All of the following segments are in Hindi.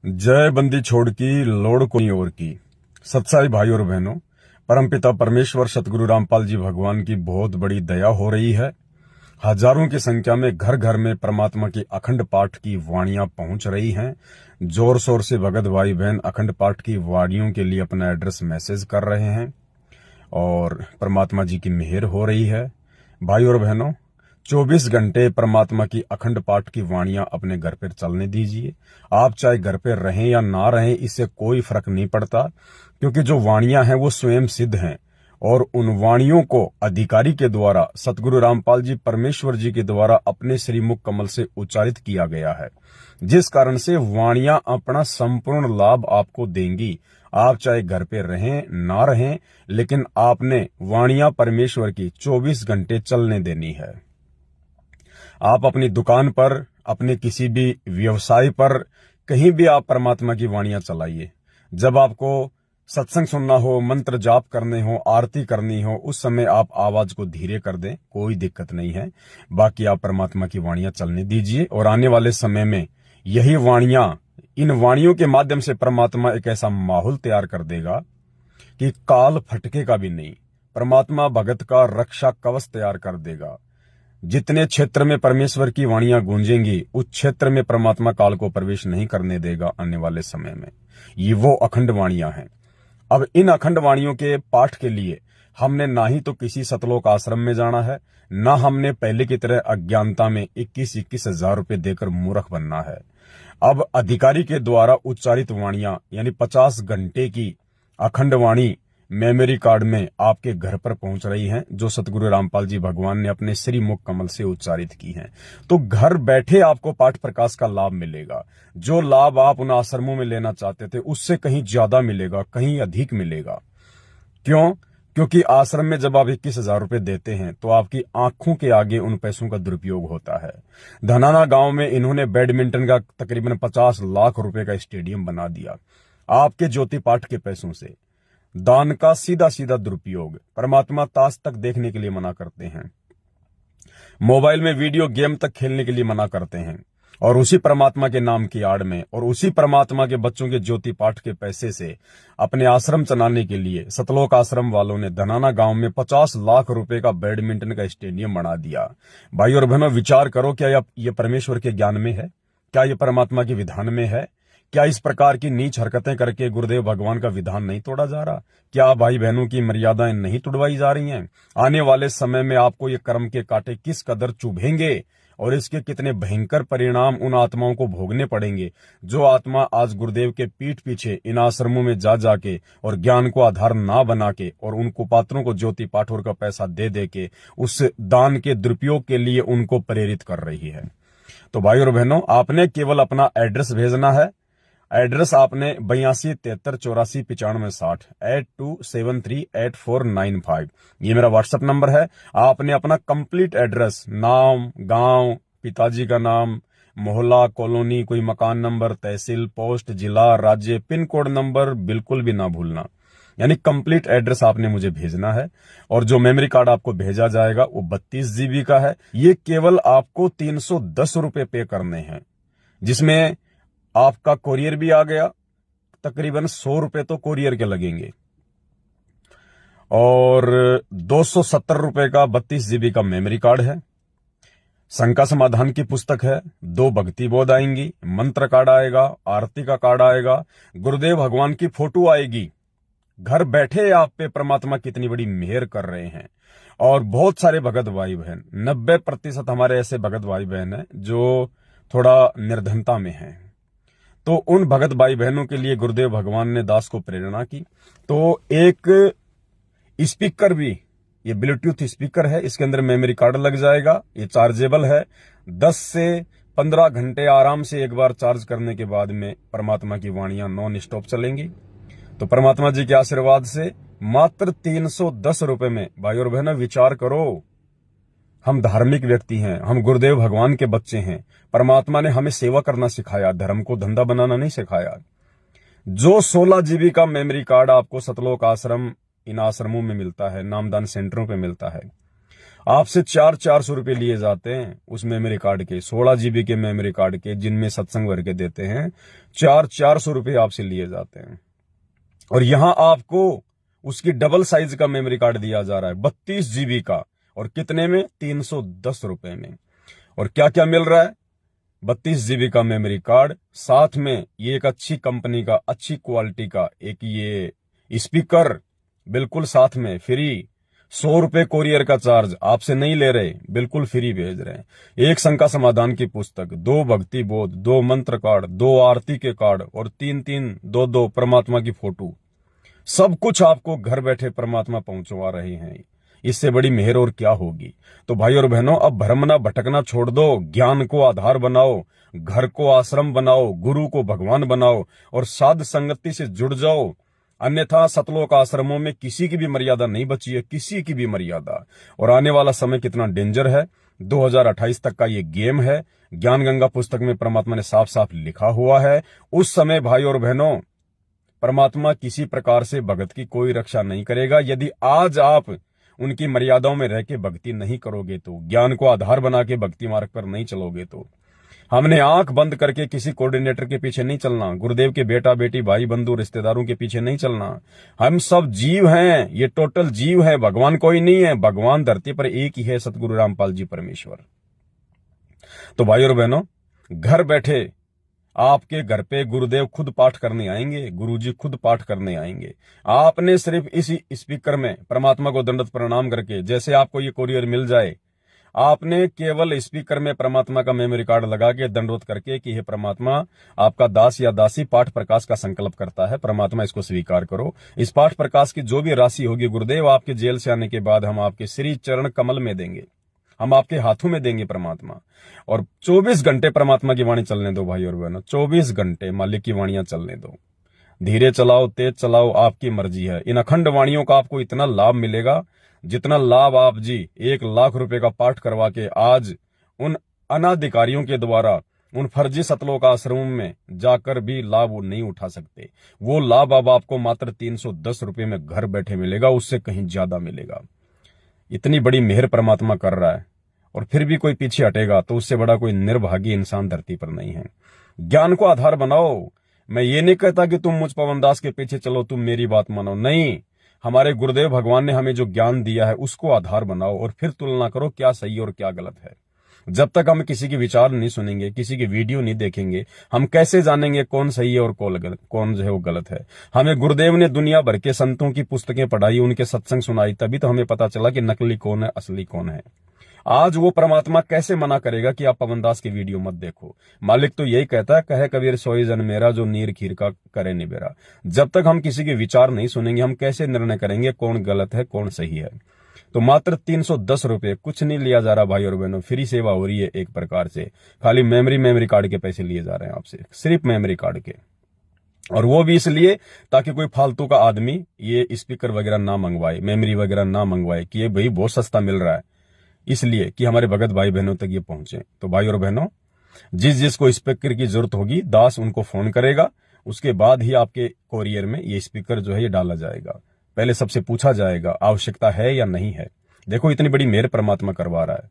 जय बंदी छोड़ की लोड़ कोई और की। सत्साई भाई और बहनों, परमपिता परमेश्वर सतगुरु रामपाल जी भगवान की बहुत बड़ी दया हो रही है। हजारों की संख्या में घर घर में परमात्मा की अखंड पाठ की वाणियां पहुंच रही हैं। जोर शोर से भगत भाई बहन अखंड पाठ की वाणियों के लिए अपना एड्रेस मैसेज कर रहे हैं और परमात्मा जी की मेहर हो रही है। भाई और बहनों, 24 घंटे परमात्मा की अखंड पाठ की वाणियां अपने घर पर चलने दीजिए। आप चाहे घर पर रहें या ना रहें, इससे कोई फर्क नहीं पड़ता, क्योंकि जो वाणियां हैं वो स्वयं सिद्ध हैं और उन वाणियों को अधिकारी के द्वारा सतगुरु रामपाल जी परमेश्वर जी के द्वारा अपने श्रीमुख कमल से उच्चारित किया गया है, जिस कारण से वाणियां अपना संपूर्ण लाभ आपको देंगी। आप चाहे घर पे रहें ना रहें, लेकिन आपने वाणियां परमेश्वर की 24 घंटे चलने देनी है। आप अपनी दुकान पर, अपने किसी भी व्यवसाय पर, कहीं भी आप परमात्मा की वाणियां चलाइए। जब आपको सत्संग सुनना हो, मंत्र जाप करने हो, आरती करनी हो, उस समय आप आवाज को धीरे कर दें, कोई दिक्कत नहीं है। बाकी आप परमात्मा की वाणियां चलने दीजिए और आने वाले समय में यही वाणियां, इन वाणियों के माध्यम से परमात्मा एक ऐसा माहौल तैयार कर देगा कि काल फटके का भी नहीं, परमात्मा भगत का रक्षा कवच तैयार कर देगा। जितने क्षेत्र में परमेश्वर की वाणियां गूंजेंगी, उस क्षेत्र में परमात्मा काल को प्रवेश नहीं करने देगा आने वाले समय में। ये वो अखंड वाणियां हैं। अब इन अखंड वाणियों के पाठ के लिए हमने ना ही तो किसी सतलोक आश्रम में जाना है, ना हमने पहले की तरह अज्ञानता में 21-21 हजार रुपए देकर मूर्ख बनना है। अब अधिकारी के द्वारा उच्चारित वाणियां यानी 50 घंटे की अखंड वाणी मेमोरी कार्ड में आपके घर पर पहुंच रही हैं, जो सतगुरु रामपाल जी भगवान ने अपने श्री मुख कमल से उच्चारित की हैं। तो घर बैठे आपको पाठ प्रकाश का लाभ मिलेगा। जो लाभ आप उन आश्रमों में लेना चाहते थे, उससे कहीं ज्यादा मिलेगा, कहीं अधिक मिलेगा। क्यों? क्योंकि आश्रम में जब आप 21 हजार रुपए देते हैं तो आपकी आंखों के आगे उन पैसों का दुरुपयोग होता है। धनाना गांव में इन्होंने बैडमिंटन का तकरीबन 50 लाख रुपए का स्टेडियम बना दिया आपके ज्योति पाठ के पैसों से। दान का सीधा सीधा दुरुपयोग। परमात्मा ताश तक देखने के लिए मना करते हैं, मोबाइल में वीडियो गेम तक खेलने के लिए मना करते हैं, और उसी परमात्मा के नाम की आड़ में और उसी परमात्मा के बच्चों के ज्योति पाठ के पैसे से अपने आश्रम चलाने के लिए सतलोक आश्रम वालों ने धनाना गांव में 50 लाख रुपए का बैडमिंटन का स्टेडियम बना दिया। भाई और बहनों, विचार करो, क्या यह परमेश्वर के ज्ञान में है? क्या यह परमात्मा के विधान में है? क्या इस प्रकार की नीच हरकतें करके गुरुदेव भगवान का विधान नहीं तोड़ा जा रहा? क्या भाई बहनों की मर्यादाएं नहीं तुड़वाई जा रही हैं? आने वाले समय में आपको ये कर्म के कांटे किस कदर चुभेंगे और इसके कितने भयंकर परिणाम उन आत्माओं को भोगने पड़ेंगे, जो आत्मा आज गुरुदेव के पीठ पीछे इन आश्रमों में जा जाके और ज्ञान को आधार ना बना के और उन कुपात्रों को ज्योति पाठोर का पैसा दे दे के उस दान के दुरुपयोग के लिए उनको प्रेरित कर रही है। तो भाई और बहनों, आपने केवल अपना एड्रेस भेजना है। एड्रेस आपने 8273849560 82738495, ये मेरा व्हाट्सएप नंबर है। आपने अपना कंप्लीट एड्रेस, नाम, गांव, पिताजी का नाम, मोहल्ला, कॉलोनी, कोई मकान नंबर, तहसील, पोस्ट, जिला, राज्य, पिन कोड नंबर बिल्कुल भी ना भूलना। यानी कंप्लीट एड्रेस आपने मुझे भेजना है। और जो मेमोरी कार्ड आपको भेजा जाएगा वो 32 GB का है। ये केवल आपको 310 रुपए पे करने हैं, जिसमें आपका कोरियर भी आ गया। तकरीबन 100 रुपए तो कोरियर के लगेंगे और 270 रुपए का 32 GB का मेमोरी कार्ड है। शंका समाधान की पुस्तक है, 2 भक्ति बोध आएंगी, मंत्र कार्ड आएगा, आरती का कार्ड आएगा, गुरुदेव भगवान की फोटो आएगी। घर बैठे आप पे परमात्मा कितनी बड़ी मेहर कर रहे हैं। और बहुत सारे भगत भाई बहन, 90% हमारे ऐसे भगत भाई बहन हैं जो थोड़ा निर्धनता में हैं। तो उन भगत भाई बहनों के लिए गुरुदेव भगवान ने दास को प्रेरणा की। तो एक स्पीकर भी, ये ब्लूटूथ स्पीकर है, इसके अंदर मेमोरी कार्ड लग जाएगा। ये चार्जेबल है। 10 से 15 घंटे आराम से एक बार चार्ज करने के बाद में परमात्मा की वाणियां नॉन स्टॉप चलेंगी। तो परमात्मा जी के आशीर्वाद से मात्र 310 रुपए में, भाई और बहनों विचार करो, हम धार्मिक व्यक्ति हैं, हम गुरुदेव भगवान के बच्चे हैं। परमात्मा ने हमें सेवा करना सिखाया, धर्म को धंधा बनाना नहीं सिखाया। जो 16 GB का मेमोरी कार्ड आपको सतलोक आश्रम, इन आश्रमों में मिलता है, नामदान सेंटरों पे मिलता है, आपसे 400 रुपए लिए जाते हैं उस मेमोरी कार्ड के, 16 GB के मेमोरी कार्ड के, जिनमें सत्संग भर के देते हैं। 400 रुपए आपसे लिए जाते हैं। और यहां आपको उसकी डबल साइज का मेमोरी कार्ड दिया जा रहा है 32 GB का, और कितने में? 310 रुपए में। और क्या क्या मिल रहा है? 32 GB का मेमोरी कार्ड, साथ में ये एक अच्छी कंपनी का, अच्छी क्वालिटी का एक ये स्पीकर बिल्कुल साथ में फ्री। 100 रुपए कोरियर का चार्ज आपसे नहीं ले रहे, बिल्कुल फ्री भेज रहे हैं। एक शंका समाधान की पुस्तक, 2 भक्ति बोध, 2 मंत्र कार्ड, 2 आरती के कार्ड, और 3 2 परमात्मा की फोटो। सब कुछ आपको घर बैठे परमात्मा पहुंचवा रहे हैं। इससे बड़ी मेहर और क्या होगी? तो भाई और बहनों, अब भ्रमना भटकना छोड़ दो, ज्ञान को आधार बनाओ, घर को आश्रम बनाओ, गुरु को भगवान बनाओ, और साध संगति से जुड़ जाओ। अन्यथा सतलोक आश्रमों में किसी की भी मर्यादा नहीं बची है, किसी की भी मर्यादा। और आने वाला समय कितना डेंजर है, 2028 तक का ये गेम है। ज्ञान गंगा पुस्तक में परमात्मा ने साफ साफ लिखा हुआ है। उस समय भाई और बहनों, परमात्मा किसी प्रकार से भगत की कोई रक्षा नहीं करेगा। यदि आज आप उनकी मर्यादाओं में रह के भक्ति नहीं करोगे, तो ज्ञान को आधार बना के भक्ति मार्ग पर नहीं चलोगे, तो हमने आंख बंद करके किसी कोऑर्डिनेटर के पीछे नहीं चलना, गुरुदेव के बेटा बेटी भाई बंधु रिश्तेदारों के पीछे नहीं चलना। हम सब जीव हैं, ये टोटल जीव है, भगवान कोई नहीं है। भगवान धरती पर एक ही है, सतगुरु रामपाल जी परमेश्वर। तो भाई और बहनों, घर बैठे आपके घर पे गुरुदेव खुद पाठ करने आएंगे, गुरुजी खुद पाठ करने आएंगे। आपने सिर्फ इसी स्पीकर में परमात्मा को दंडवत प्रणाम करके, जैसे आपको ये कोरियर मिल जाए, आपने केवल स्पीकर में परमात्मा का मेमोरी कार्ड लगा के दंडवत करके कि हे परमात्मा, आपका दास या दासी पाठ प्रकाश का संकल्प करता है, परमात्मा इसको स्वीकार करो। इस पाठ प्रकाश की जो भी राशि होगी गुरुदेव, आपके जेल से आने के बाद हम आपके श्री चरण कमल में देंगे, हम आपके हाथों में देंगे परमात्मा। और 24 घंटे परमात्मा की वाणी चलने दो भाई और बहनों, 24 घंटे मालिक की वाणियां चलने दो। धीरे चलाओ, तेज चलाओ, आपकी मर्जी है। इन अखंड वाणियों का आपको इतना लाभ मिलेगा जितना लाभ आप जी 1 लाख रुपए का पाठ करवा के आज उन अनाधिकारियों के द्वारा उन फर्जी सतलोक आश्रमों में जाकर भी लाभ नहीं उठा सकते। वो लाभ अब आपको मात्र 310 रुपए में घर बैठे मिलेगा, उससे कहीं ज्यादा मिलेगा। इतनी बड़ी मेहर परमात्मा कर रहा है, और फिर भी कोई पीछे हटेगा तो उससे बड़ा कोई निर्भागी इंसान धरती पर नहीं है। ज्ञान को आधार बनाओ। मैं ये नहीं कहता कि तुम मुझ पवन दास के पीछे चलो, तुम मेरी बात मानो, नहीं। हमारे गुरुदेव भगवान ने हमें जो ज्ञान दिया है उसको आधार बनाओ, और फिर तुलना करो क्या सही और क्या गलत है। जब तक हम किसी के विचार नहीं सुनेंगे, किसी की वीडियो नहीं देखेंगे, हम कैसे जानेंगे कौन सही है और कौन जो है वो गलत है। हमें गुरुदेव ने दुनिया भर के संतों की पुस्तकें पढ़ाई, उनके सत्संग सुनाई, तभी तो हमें पता चला कि नकली कौन है, असली कौन है। आज वो परमात्मा कैसे मना करेगा कि आप पवन दास की वीडियो मत देखो? मालिक तो यही कहता है, कहे कबीर सोई जन मेरा, जो नीर खीर का करे निबेरा। जब तक हम किसी के विचार नहीं सुनेंगे, हम कैसे निर्णय करेंगे कौन गलत है कौन सही है? तो मात्र 310 रुपए, कुछ नहीं लिया जा रहा भाई और बहनों, फ्री सेवा हो रही है एक प्रकार से। खाली मेमोरी कार्ड के पैसे लिए जा रहे हैं आपसे, सिर्फ मेमोरी कार्ड के। और वो भी इसलिए ताकि कोई फालतू का आदमी ये स्पीकर वगैरह ना मंगवाए, मेमोरी वगैरह ना मंगवाए कि ये भाई बहुत सस्ता मिल रहा है, इसलिए कि हमारे भगत भाई बहनों तक ये पहुंचे। तो भाई और बहनों, जिसको स्पीकर की जरूरत होगी, दास उनको फोन करेगा, उसके बाद ही आपके कोरियर में ये स्पीकर जो है ये डाला जाएगा। पहले सबसे पूछा जाएगा आवश्यकता है या नहीं है। देखो इतनी बड़ी मेहर परमात्मा करवा रहा है,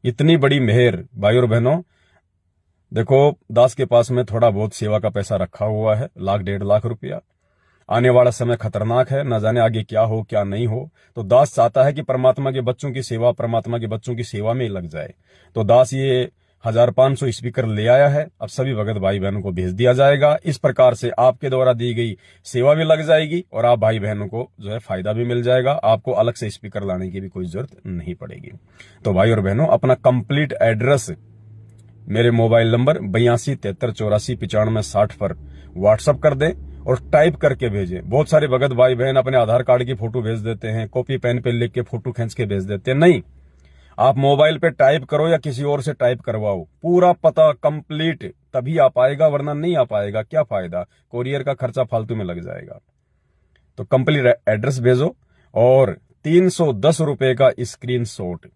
इतनी बड़ी मेहर। भाई और बहनों देखो, दास के पास में थोड़ा बहुत सेवा का पैसा रखा हुआ है, 1 1.5 लाख रुपया। आने वाला समय खतरनाक है, न जाने आगे क्या हो क्या नहीं हो। तो दास चाहता है कि परमात्मा के बच्चों की सेवा, परमात्मा के बच्चों की सेवा में ही लग जाए। तो दास ये 1500 स्पीकर ले आया है, अब सभी भगत भाई बहनों को भेज दिया जाएगा। इस प्रकार से आपके द्वारा दी गई सेवा भी लग जाएगी और आप भाई बहनों को जो है फायदा भी मिल जाएगा। आपको अलग से स्पीकर लाने की भी कोई जरूरत नहीं पड़ेगी। तो भाई और बहनों, अपना कंप्लीट एड्रेस मेरे मोबाइल नंबर 82 73 84 95 60 पर व्हाट्सएप कर दें और टाइप करके भेजें। बहुत सारे भगत भाई बहन अपने आधार कार्ड की फोटो भेज देते हैं, कॉपी पेन पे लिख के फोटो खींच के भेज देते हैं। नहीं, आप मोबाइल पे टाइप करो या किसी और से टाइप करवाओ, पूरा पता कंप्लीट, तभी आ पाएगा, वरना नहीं आ पाएगा। क्या फायदा, कोरियर का खर्चा फालतू में लग जाएगा। तो कंप्लीट एड्रेस भेजो और 310 रुपए का स्क्रीनशॉट,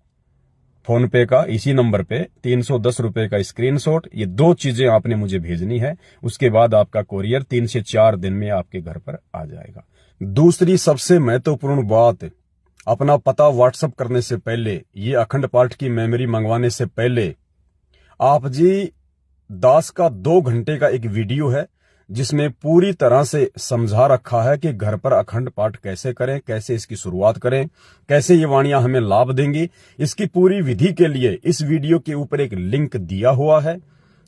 फोन पे का इसी नंबर पे 310 रुपए का स्क्रीनशॉट, ये 2 चीजें आपने मुझे भेजनी है। उसके बाद आपका कोरियर 3 से 4 दिन में आपके घर पर आ जाएगा। दूसरी सबसे महत्वपूर्ण बात, अपना पता व्हाट्सएप करने से पहले, ये अखंड पाठ की मेमोरी मंगवाने से पहले आप जी दास का 2 घंटे का एक वीडियो है जिसमें पूरी तरह से समझा रखा है कि घर पर अखंड पाठ कैसे करें, कैसे इसकी शुरुआत करें, कैसे ये वाणियां हमें लाभ देंगी। इसकी पूरी विधि के लिए इस वीडियो के ऊपर एक लिंक दिया हुआ है।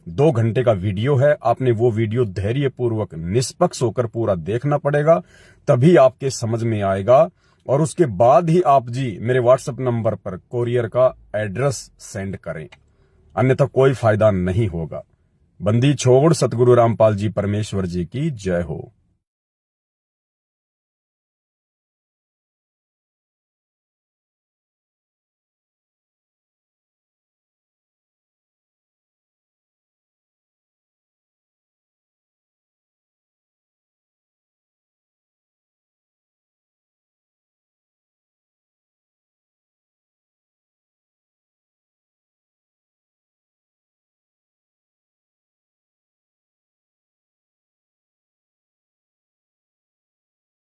2 घंटे का वीडियो है। आपने वो वीडियो धैर्यपूर्वक निष्पक्ष होकर पूरा देखना पड़ेगा, तभी आपके समझ में आएगा। और उसके बाद ही आप जी मेरे व्हाट्सएप नंबर पर कोरियर का एड्रेस सेंड करें, अन्यथा कोई फायदा नहीं होगा। बंदी छोड़ सतगुरु रामपाल जी परमेश्वर जी की जय हो।